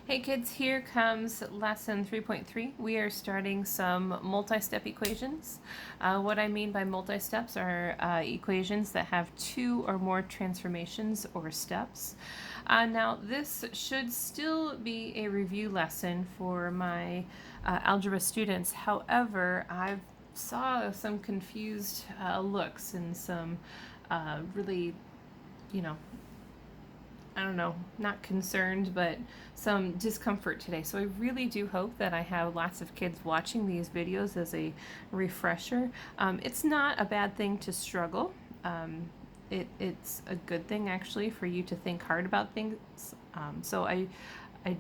Hey kids, here comes lesson 3.3. We are starting some multi-step equations. What I mean by multi-steps are equations that have two or more transformations or steps. Now this should still be a review lesson for my algebra students. However, I saw some confused looks and some really, you know, I don't know, not concerned, but some discomfort today. So I really do hope that I have lots of kids watching these videos as a refresher. It's not a bad thing to struggle. It's a good thing actually for you to think hard about things. So I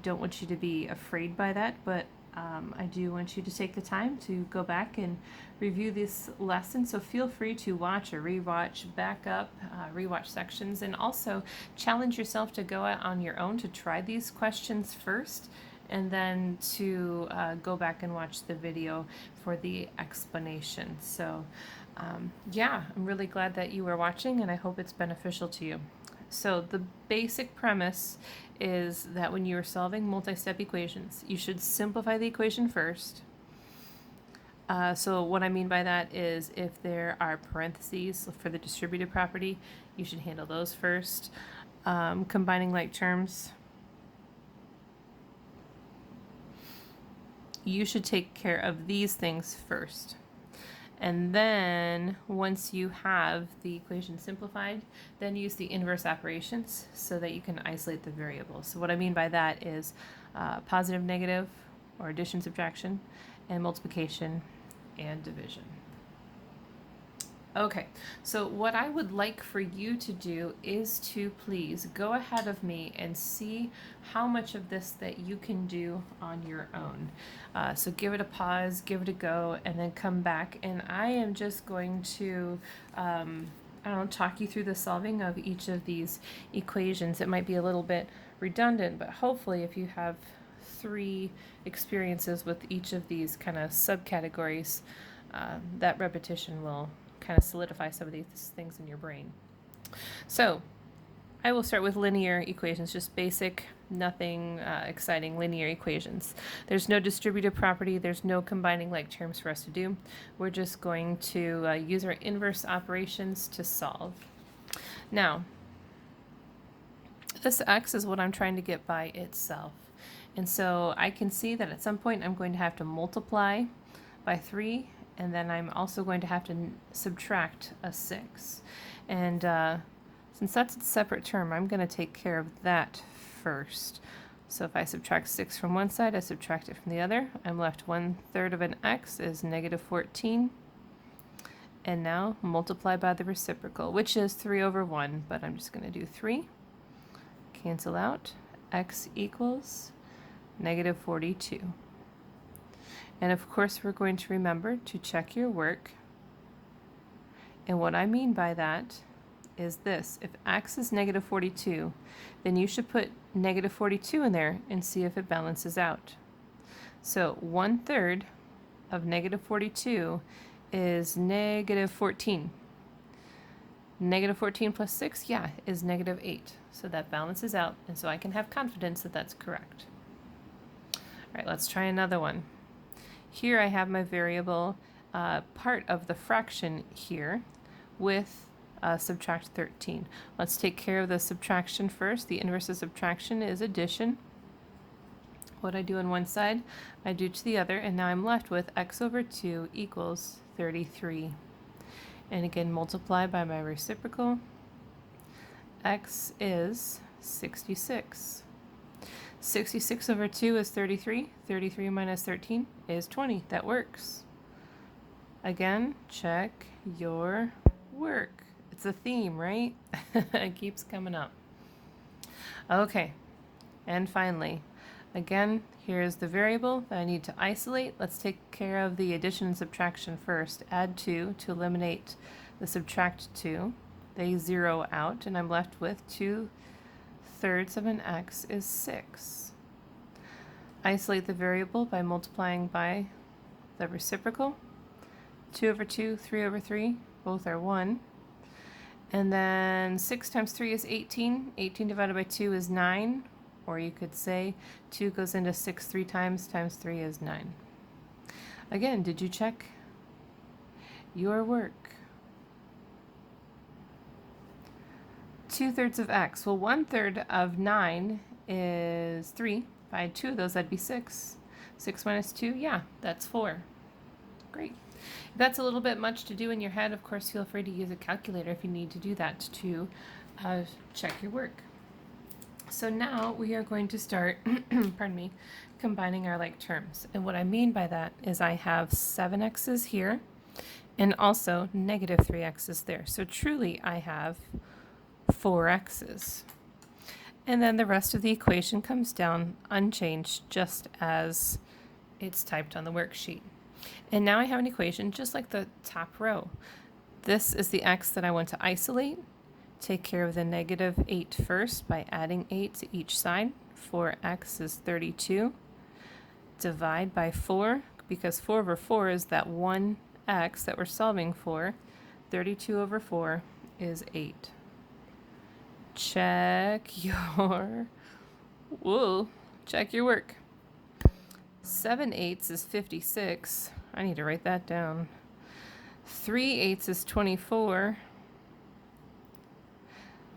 don't want you to be afraid by that, but I do want you to take the time to go back and review this lesson. So feel free to watch or rewatch, back up, rewatch sections, and also challenge yourself to go out on your own to try these questions first, and then to go back and watch the video for the explanation. So yeah, I'm really glad that you were watching, and I hope it's beneficial to you. So the basic premise is that when you are solving multi-step equations, you should simplify the equation first. So what I mean by that is if there are parentheses for the distributive property, you should handle those first. Combining like terms, you should take care of these things first. And then once you have the equation simplified, then use the inverse operations so that you can isolate the variables. So what I mean by that is positive, negative, or addition, subtraction, and multiplication and division. Okay, so what I would like for you to do is to please go ahead of me and see how much of this that you can do on your own. So give it a pause, give it a go, and then come back. And I am just going to, I don't know, talk you through the solving of each of these equations. It might be a little bit redundant, but hopefully if you have 3 experiences with each of these kind of subcategories, that repetition will kind of solidify some of these things in your brain. So I will start with linear equations, just basic, nothing exciting linear equations. There's no distributive property, there's no combining like terms for us to do. We're just going to use our inverse operations to solve. Now, this x is what I'm trying to get by itself. And so I can see that at some point I'm going to have to multiply by 3, and then I'm also going to have to subtract a 6. And since that's a separate term, I'm going to take care of that first. So if I subtract 6 from one side, I subtract it from the other. I'm left 1/3 of an x is negative 14. And now multiply by the reciprocal, which is 3 over 1, but I'm just going to do 3. Cancel out. X equals negative 42. And of course, we're going to remember to check your work. And what I mean by that is this. If x is negative 42, then you should put negative 42 in there and see if it balances out. So 1/3 of negative 42 is negative 14. Negative 14 plus 6, yeah, is negative 8. So that balances out, and so I can have confidence that that's correct. All right, let's try another one. Here I have my variable part of the fraction here with subtract 13. Let's take care of the subtraction first. The inverse of subtraction is addition. What I do on one side, I do to the other, and now I'm left with x over 2 equals 33. And again, multiply by my reciprocal. X is 66. 66 over 2 is 33. 33 minus 13 is 20. That works. Again, check your work. It's a theme, right? It keeps coming up. Okay, and finally, again, here's the variable that I need to isolate. Let's take care of the addition and subtraction first. Add 2 to eliminate the subtract 2. They zero out, and I'm left with 2/3 of an x is 6. Isolate the variable by multiplying by the reciprocal. 2 over 2, 3 over 3, both are 1. And then 6 times 3 is 18. 18 divided by 2 is 9. Or you could say 2 goes into 6 3 times 3 is 9. Again, did you check your work? 2/3 of x. Well, 1/3 of 9 is 3. If I had 2 of those, that'd be 6. 6 minus 2, yeah, that's 4. Great. If that's a little bit much to do in your head, of course, feel free to use a calculator if you need to do that to check your work. So now we are going to start, pardon me, combining our like terms. And what I mean by that is I have 7x's here and also negative 3x's there. So truly I have 4x's. And then the rest of the equation comes down unchanged, just as it's typed on the worksheet. And now I have an equation just like the top row. This is the x that I want to isolate. Take care of the negative 8 first by adding 8 to each side. 4x is 32. Divide by 4, because 4 over 4 is that one x that we're solving for. 32 over 4 is 8. Check your work. 7/8 is 56. I need to write that down. 3/8 is 24.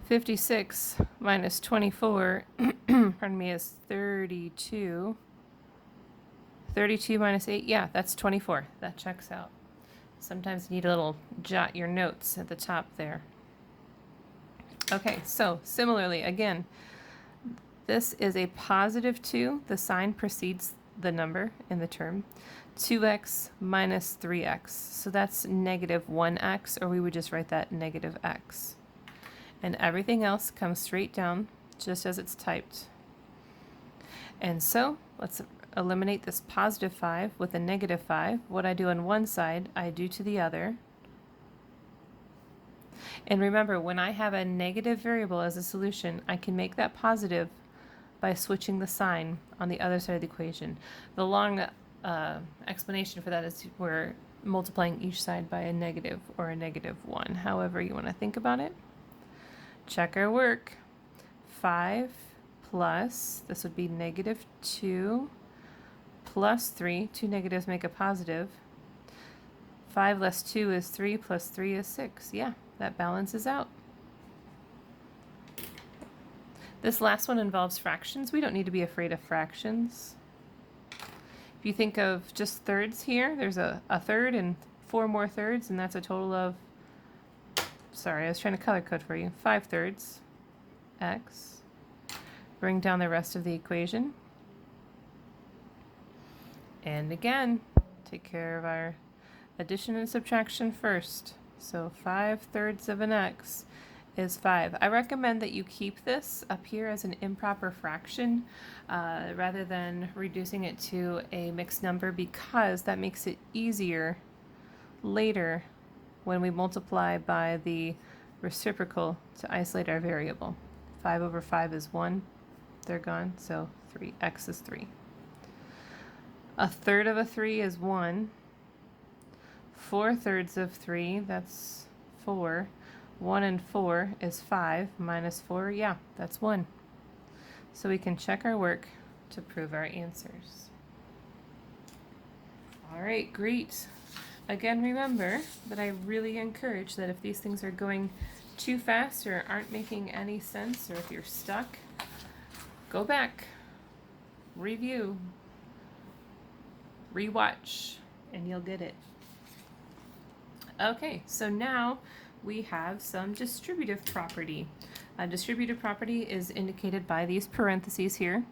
56 minus 24, pardon me, is 32. 32 minus 8, yeah, that's 24. That checks out. Sometimes you need a little jot your notes at the top there. Okay, so similarly, again, this is a positive 2. The sign precedes the number in the term. 2x minus 3x. So that's negative 1x, or we would just write that negative x. And everything else comes straight down, just as it's typed. And so let's eliminate this positive 5 with a negative 5. What I do on one side, I do to the other. And remember, when I have a negative variable as a solution, I can make that positive by switching the sign on the other side of the equation. The long explanation for that is we're multiplying each side by a negative or a negative 1, however you want to think about it. Check our work. 5 plus, this would be negative 2 plus 3. 2 negatives make a positive. 5 less 2 is 3 plus 3 is 6. Yeah, that balances out. This last one involves fractions. We don't need to be afraid of fractions. If you think of just thirds here, there's a third and 4 more thirds, and that's a total of, sorry, I was trying to color code for you, 5/3 x. Bring down the rest of the equation. And again, take care of our addition and subtraction first. So 5/3 of an x is 5. I recommend that you keep this up here as an improper fraction rather than reducing it to a mixed number, because that makes it easier later when we multiply by the reciprocal to isolate our variable. 5 over 5 is 1. They're gone, so 3x is 3. 1/3 of a 3 is 1. 4/3 of 3, that's 4. 1 and 4 is 5. Minus 4, yeah, that's 1. So we can check our work to prove our answers. All right, great. Again, remember that I really encourage that if these things are going too fast or aren't making any sense, or if you're stuck, go back, review, rewatch, and you'll get it. Okay, so now we have some distributive property. Distributive property is indicated by these parentheses here.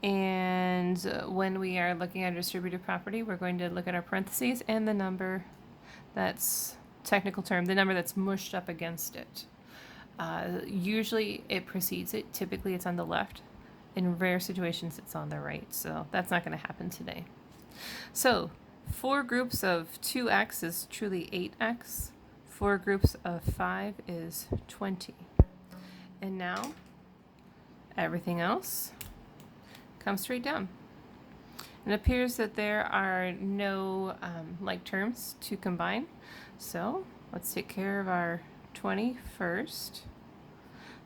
And when we are looking at distributive property, we're going to look at our parentheses and the number that's, technical term, the number that's mushed up against it. Usually it precedes it. Typically it's on the left. In rare situations it's on the right. So that's not going to happen today. So 4 groups of 2x is truly 8x. 4 groups of 5 is 20. And now everything else comes straight down. It appears that there are no like terms to combine. So let's take care of our 20 first.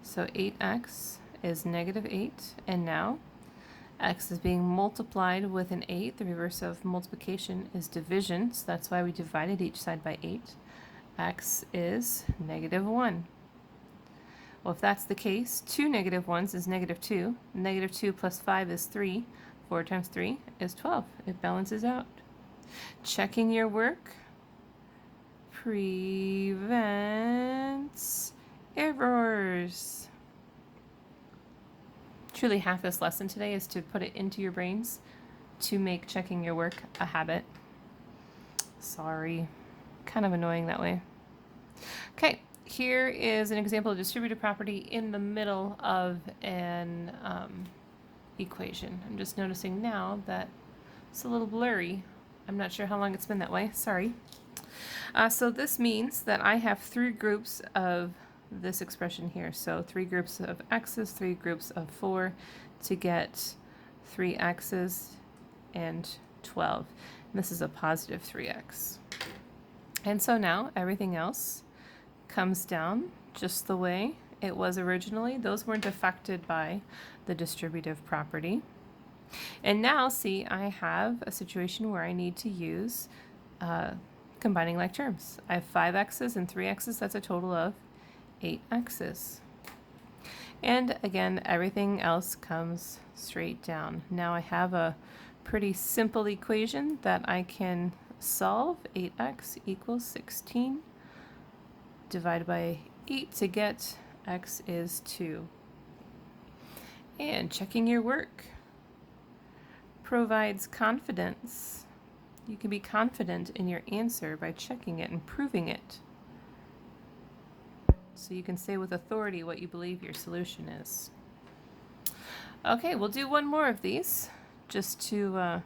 So 8x is negative 8, and now x is being multiplied with an 8. The reverse of multiplication is division, so that's why we divided each side by 8. X is negative 1. Well, if that's the case, 2 negative 1s is negative 2. Negative 2 plus 5 is 3. 4 times 3 is 12. It balances out. Checking your work prevents errors. Truly, half this lesson today is to put it into your brains to make checking your work a habit. Sorry. Kind of annoying that way. Okay, here is an example of distributive property in the middle of an equation. I'm just noticing now that it's a little blurry. I'm not sure how long it's been that way. Sorry. So this means that I have 3 groups of this expression here. So 3 groups of x's, 3 groups of 4 to get 3 x's and 12. And this is a positive 3x. And so now everything else comes down just the way it was originally. Those weren't affected by the distributive property. And now, see, I have a situation where I need to use combining like terms. I have 5 x's and 3 x's. That's a total of 8 x's. And again, everything else comes straight down. Now I have a pretty simple equation that I can solve. 8x equals 16 divided by 8 to get x is 2. And checking your work provides confidence. You can be confident in your answer by checking it and proving it. So you can say with authority what you believe your solution is. Okay, we'll do one more of these just to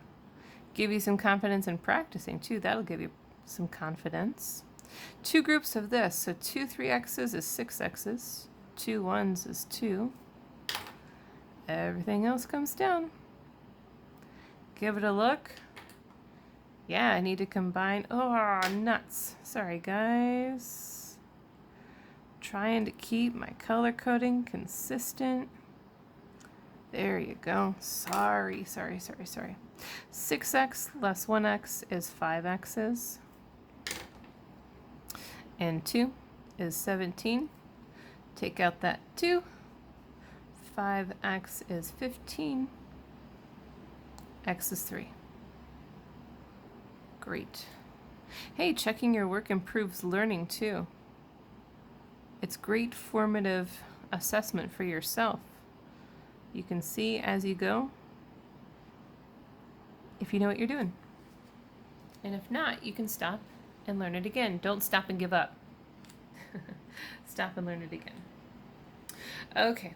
give you some confidence in practicing too. That'll give you some confidence. 2 groups of this. So 2 3x's is 6 x's. 2 1s is 2. Everything else comes down. Give it a look. Yeah, I need to combine. Oh, nuts. Sorry, guys. Trying to keep my color coding consistent. There you go. Sorry. 6x less 1x is 5x's. And 2 is 17. Take out that 2. 5x is 15. X is 3. Great. Hey, checking your work improves learning too. It's great formative assessment for yourself. You can see as you go if you know what you're doing. And if not, you can stop and learn it again. Don't stop and give up. Stop and learn it again. Okay.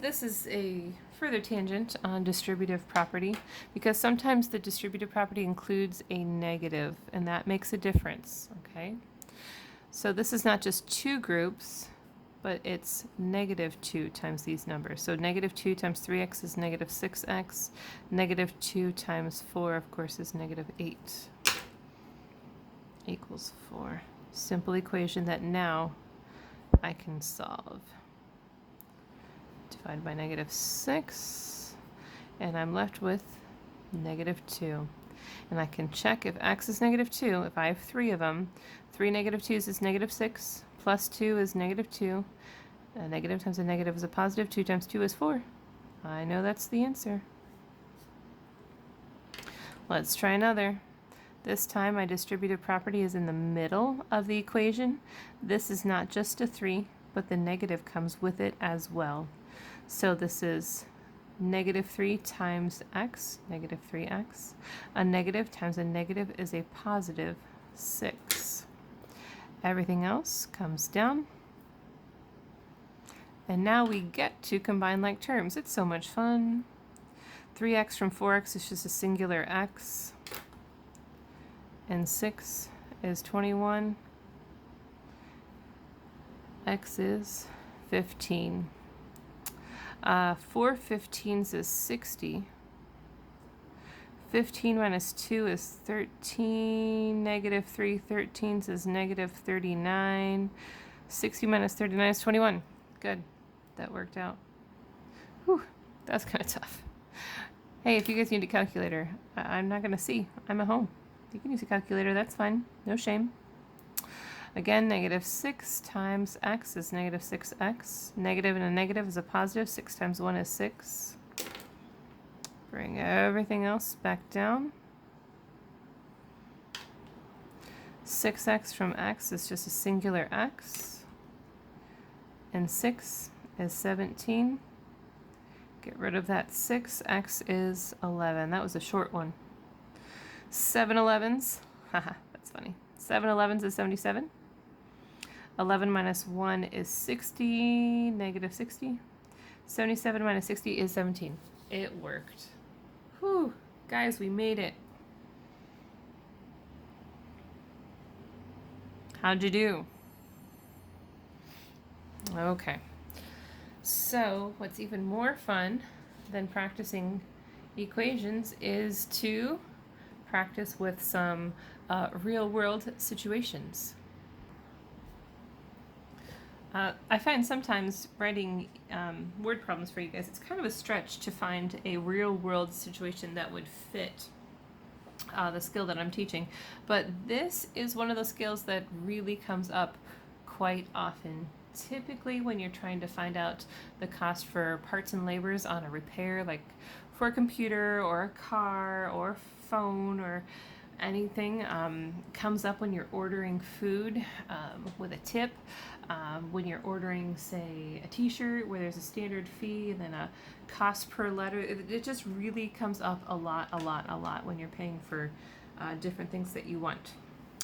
This is a further tangent on distributive property because sometimes the distributive property includes a negative and that makes a difference, okay? So this is not just 2 groups, but it's negative 2 times these numbers. So negative 2 times 3x is negative 6x. Negative 2 times 4, of course, is negative 8 equals 4. Simple equation that now I can solve. Divide by negative 6, and I'm left with negative 2. And I can check if x is negative 2, if I have 3 of them. 3 negative 2's is negative 6, plus 2 is negative 2. A negative times a negative is a positive. 2 times 2 is 4. I know that's the answer. Let's try another. This time my distributive property is in the middle of the equation. This is not just a 3, but the negative comes with it as well. So this is negative 3 times x, negative 3x. A negative times a negative is a positive 6. Everything else comes down. And now we get to combine like terms. It's so much fun. 3x from 4x is just a singular x. And 6 is 21. X is 15. 4 15s is 60. 15 minus 2 is 13. Negative 3 13s is negative 39. 60 minus 39 is 21. Good. That worked out. Whew, that's kind of tough. Hey, if you guys need a calculator, I'm not going to see. I'm at home. You can use a calculator. That's fine. No shame. Again, negative 6 times x is negative 6x. Negative and a negative is a positive. 6 times 1 is 6. Bring everything else back down. 6x from x is just a singular x. And 6 is 17. Get rid of that 6. X is 11. That was a short one. 7 11s. Haha, that's funny. 7 11s is 77. 11 minus 1 is 60. Negative 60. 77 minus 60 is 17. It worked. Whew. Guys, we made it. How'd you do? Okay. So what's even more fun than practicing equations is to practice with some real-world situations. I find sometimes writing word problems for you guys, it's kind of a stretch to find a real-world situation that would fit the skill that I'm teaching. But this is one of those skills that really comes up quite often. Typically when you're trying to find out the cost for parts and labors on a repair, like for a computer or a car or a phone or anything, comes up when you're ordering food with a tip, when you're ordering, say, a t-shirt where there's a standard fee and then a cost per letter. It just really comes up a lot when you're paying for different things that you want.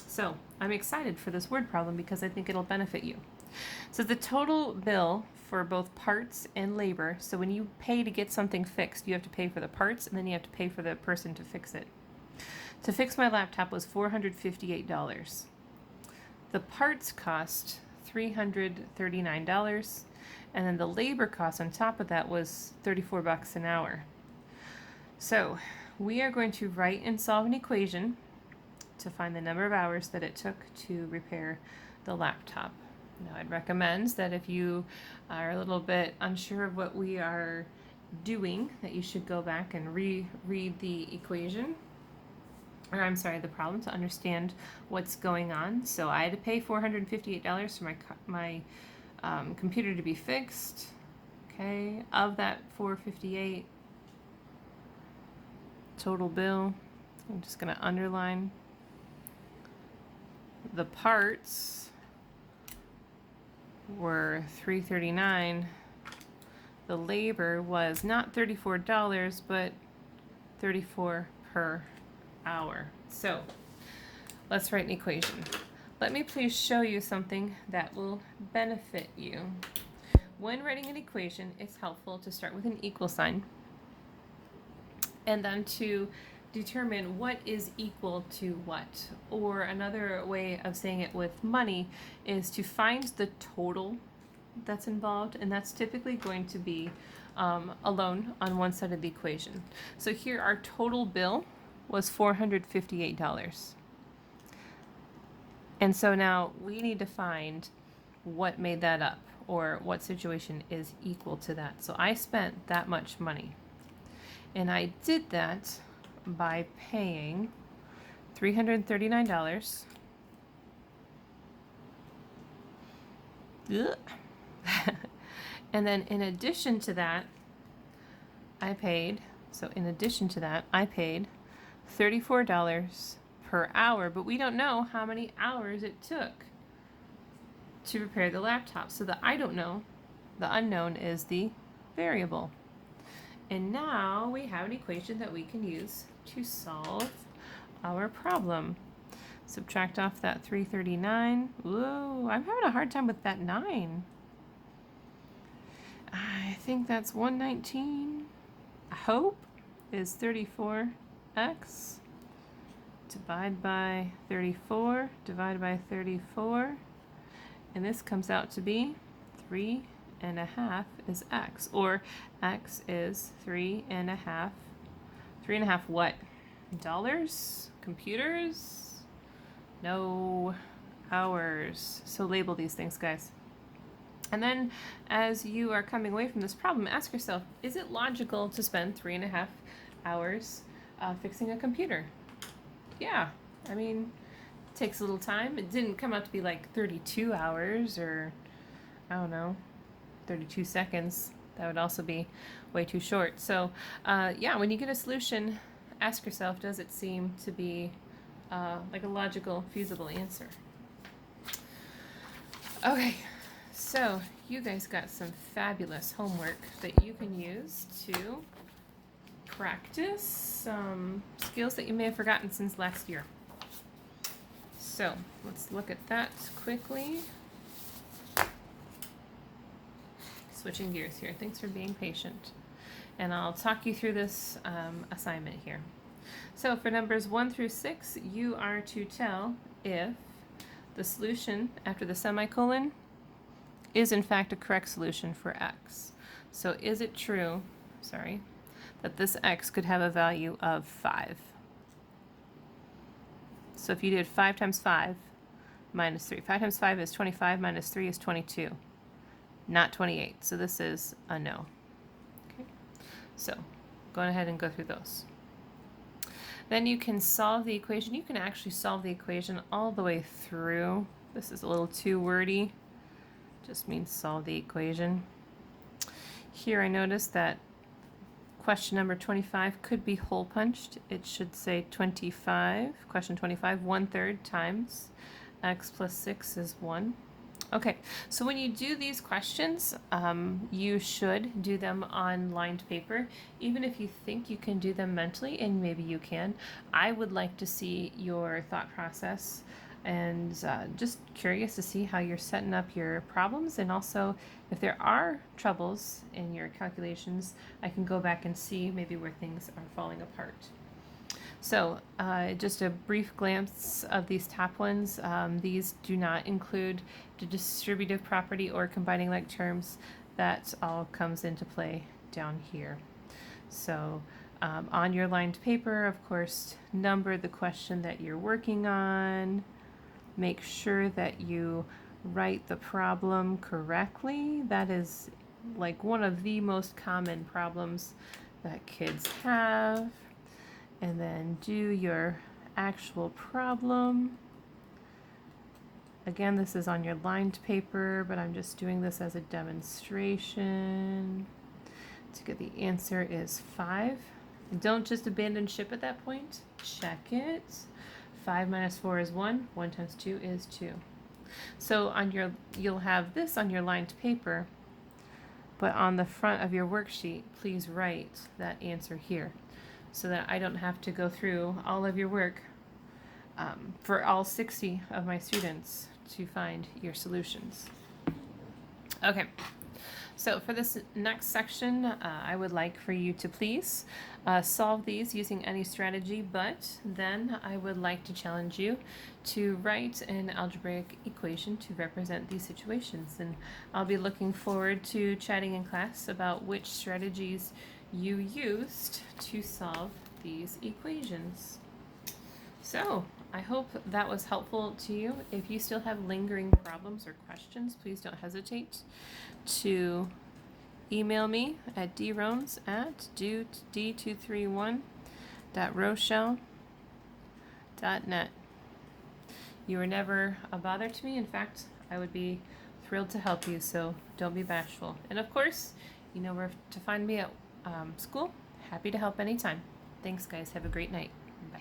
So I'm excited for this word problem because I think it'll benefit you. So the total bill for both parts and labor, so when you pay to get something fixed, you have to pay for the parts and then you have to pay for the person to fix it. To fix my laptop was $458. The parts cost $339, and then the labor cost on top of that was $34 an hour. So we are going to write and solve an equation to find the number of hours that it took to repair the laptop. Now, I'd recommend that if you are a little bit unsure of what we are doing, that you should go back and reread the equation, or I'm sorry, the problem, to understand what's going on. So I had to pay $458 for my computer to be fixed. Okay, of that $458 total bill, I'm just going to underline the parts were $339. The labor was not $34, but $34 per hour. So let's write an equation. Let me please show you something that will benefit you. When writing an equation, it's helpful to start with an equal sign and then to determine what is equal to what. Or another way of saying it with money is to find the total that's involved, and that's typically going to be alone on one side of the equation. So here our total bill was $458. And so now we need to find what made that up, or what situation is equal to that. So I spent that much money, and I did that by paying $339. And then in addition to that, I paid $34 per hour, but we don't know how many hours it took to repair the laptop. So the I don't know, the unknown, is the variable. And now we have an equation that we can use to solve our problem. Subtract off that 339. Whoa, I'm having a hard time with that 9. I think that's 119. I hope is 34x. Divide by 34, divide by 34. And this comes out to be 3.5 is x, or x is 3.5. 3.5 what? Dollars? Computers? No, hours. So label these things, guys. And then as you are coming away from this problem, ask yourself, is it logical to spend 3.5 hours fixing a computer? Yeah, I mean, it takes a little time. It didn't come out to be like 32 hours or, I don't know, 32 seconds. That would also be way too short. So yeah, when you get a solution, ask yourself, does it seem to be like a logical, feasible answer? Okay, so you guys got some fabulous homework that you can use to practice some skills that you may have forgotten since last year. So let's look at that quickly. Switching gears here. Thanks for being patient. And I'll talk you through this assignment here. So for numbers 1 through 6, you are to tell if the solution after the semicolon is in fact a correct solution for x. So is it true, that this x could have a value of 5? So if you did 5 times 5 minus 3. 5 times 5 is 25, minus 3 is 22, not 28. So this is a no. Okay. So go ahead and go through those. Then you can solve the equation. You can actually solve the equation all the way through. This is a little too wordy. Just means solve the equation. Here I noticed that question number 25 could be hole punched. It should say 25, question 25, 1/3 times x plus 6 is 1. Okay, so when you do these questions, you should do them on lined paper, even if you think you can do them mentally, and maybe you can. I would like to see your thought process and just curious to see how you're setting up your problems, and also if there are troubles in your calculations, I can go back and see maybe where things are falling apart. So just a brief glance of these top ones. These do not include the distributive property or combining like terms. That all comes into play down here. So on your lined paper, of course, number the question that you're working on. Make sure that you write the problem correctly. That is like one of the most common problems that kids have. And then do your actual problem. Again, this is on your lined paper, but I'm just doing this as a demonstration. To get the answer is 5. Don't just abandon ship at that point. Check it. 5 minus 4 is 1. 1 times 2 is 2. So you'll have this on your lined paper, but on the front of your worksheet, please write that answer here, so that I don't have to go through all of your work for all 60 of my students to find your solutions. Okay, so for this next section, I would like for you to please solve these using any strategy, but then I would like to challenge you to write an algebraic equation to represent these situations. And I'll be looking forward to chatting in class about which strategies you used to solve these equations. So I hope that was helpful to you. If you still have lingering problems or questions, please don't hesitate to email me at drones@d231.rochelle.net. You are never a bother to me. In fact, I would be thrilled to help you, so don't be bashful. And of course, you know where to find me at school. Happy to help anytime. Thanks, guys. Have a great night. Bye.